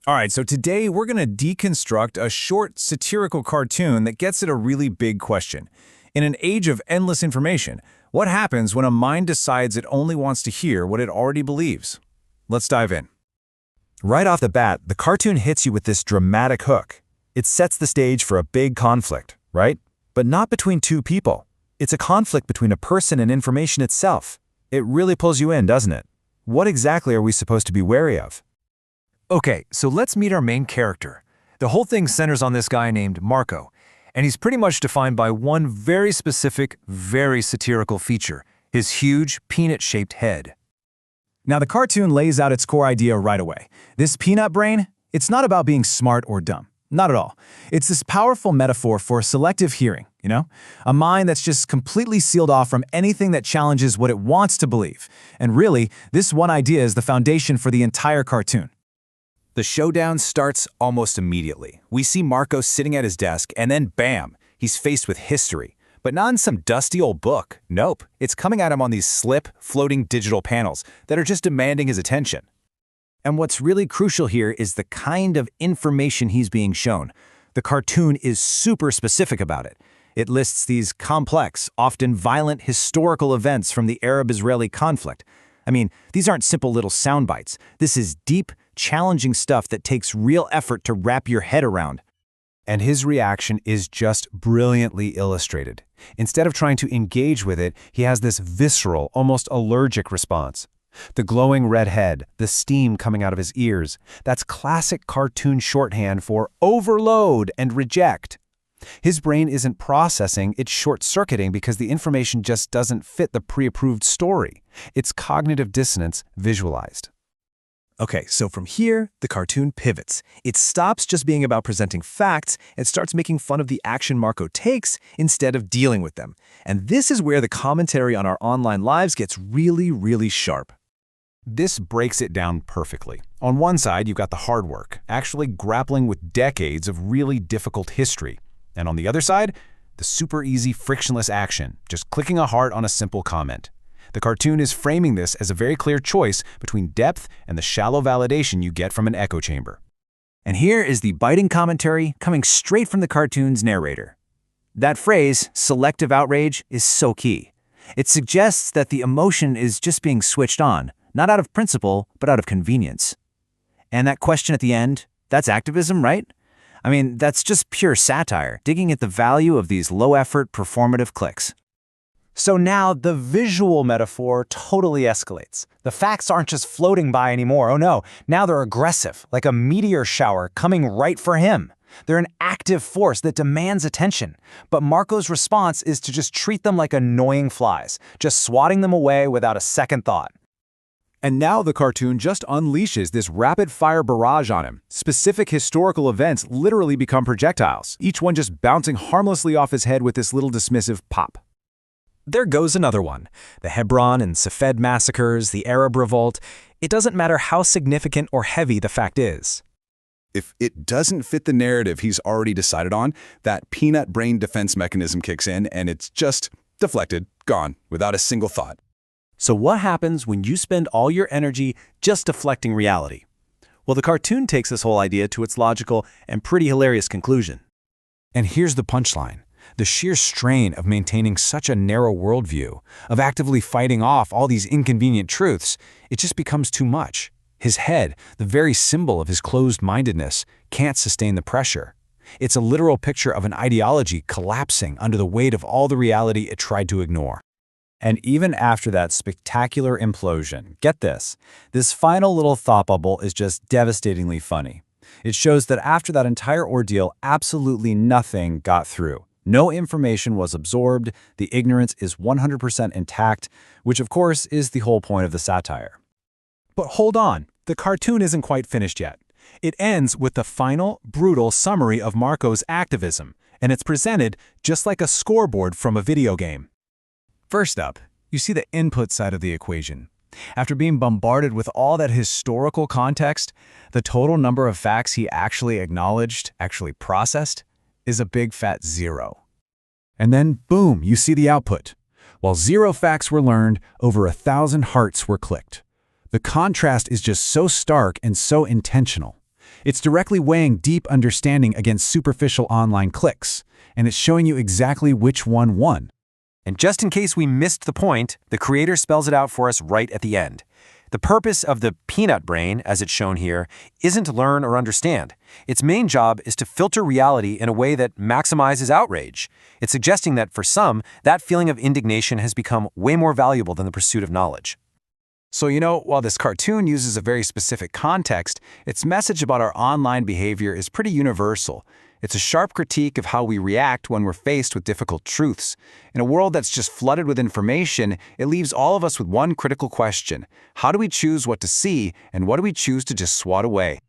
All right, so today we're going to deconstruct a short satirical cartoon that gets at a really big question. In an age of endless information, what happens when a mind decides it only wants to hear what it already believes? Let's dive in. Right off the bat, the cartoon hits you with this dramatic hook. It sets the stage for a big conflict, right? But not between two people. It's a conflict between a person and information itself. It really pulls you in, doesn't it? What exactly are we supposed to be wary of? Okay, so let's meet our main character. The whole thing centers on this guy named Marco, and he's pretty much defined by one very specific, very satirical feature, his huge, peanut-shaped head. Now, the cartoon lays out its core idea right away. This peanut brain, it's not about being smart or dumb. Not at all. It's this powerful metaphor for selective hearing, A mind that's just completely sealed off from anything that challenges what it wants to believe. And really, this one idea is the foundation for the entire cartoon. The showdown starts almost immediately. We see Marco sitting at his desk, and then bam, he's faced with history. But not in some dusty old book. Nope, it's coming at him on these slip, floating digital panels that are just demanding his attention. And what's really crucial here is the kind of information he's being shown. The cartoon is super specific about it. It lists these complex, often violent historical events from the Arab-Israeli conflict. I mean, these aren't simple little sound bites. This is deep, challenging stuff that takes real effort to wrap your head around. And his reaction is just brilliantly illustrated. Instead of trying to engage with it, he has this visceral, almost allergic response. The glowing red head, the steam coming out of his ears, that's classic cartoon shorthand for overload and reject. His brain isn't processing, it's short-circuiting because the information just doesn't fit the pre-approved story. It's cognitive dissonance visualized. Okay, so from here, the cartoon pivots. It stops just being about presenting facts and starts making fun of the action Marco takes instead of dealing with them. And this is where the commentary on our online lives gets really, really sharp. This breaks it down perfectly. On one side, you've got the hard work, actually grappling with decades of really difficult history. And on the other side, the super easy, frictionless action, just clicking a heart on a simple comment. The cartoon is framing this as a very clear choice between depth and the shallow validation you get from an echo chamber. And here is the biting commentary coming straight from the cartoon's narrator. That phrase, selective outrage, is so key. It suggests that the emotion is just being switched on, not out of principle, but out of convenience. And that question at the end, that's activism, right? I mean, that's just pure satire, digging at the value of these low-effort, performative clicks. So now the visual metaphor totally escalates. The facts aren't just floating by anymore. Oh no, now they're aggressive, like a meteor shower coming right for him. They're an active force that demands attention. But Marco's response is to just treat them like annoying flies, just swatting them away without a second thought. And now the cartoon just unleashes this rapid-fire barrage on him. Specific historical events literally become projectiles, each one just bouncing harmlessly off his head with this little dismissive pop. There goes another one. The Hebron and Safed massacres, the Arab revolt. It doesn't matter how significant or heavy the fact is. If it doesn't fit the narrative he's already decided on, that peanut brain defense mechanism kicks in and it's just deflected, gone, without a single thought. So what happens when you spend all your energy just deflecting reality? Well, the cartoon takes this whole idea to its logical and pretty hilarious conclusion. And here's the punchline. The sheer strain of maintaining such a narrow worldview, of actively fighting off all these inconvenient truths, it just becomes too much. His head, the very symbol of his closed-mindedness, can't sustain the pressure. It's a literal picture of an ideology collapsing under the weight of all the reality it tried to ignore. And even after that spectacular implosion, get this final little thought bubble is just devastatingly funny. It shows that after that entire ordeal, absolutely nothing got through. No information was absorbed, the ignorance is 100% intact, which of course is the whole point of the satire. But hold on, the cartoon isn't quite finished yet. It ends with the final, brutal summary of Marco's activism, and it's presented just like a scoreboard from a video game. First up, you see the input side of the equation. After being bombarded with all that historical context, the total number of facts he actually acknowledged, actually processed, is a big fat 0. And then, boom, you see the output. While 0 facts were learned, over 1,000 hearts were clicked. The contrast is just so stark and so intentional. It's directly weighing deep understanding against superficial online clicks, and it's showing you exactly which one won. And just in case we missed the point, the creator spells it out for us right at the end. The purpose of the peanut brain, as it's shown here, isn't to learn or understand. Its main job is to filter reality in a way that maximizes outrage. It's suggesting that for some, that feeling of indignation has become way more valuable than the pursuit of knowledge. So, while this cartoon uses a very specific context, its message about our online behavior is pretty universal. It's a sharp critique of how we react when we're faced with difficult truths. In a world that's just flooded with information, it leaves all of us with one critical question. How do we choose what to see, and what do we choose to just swat away?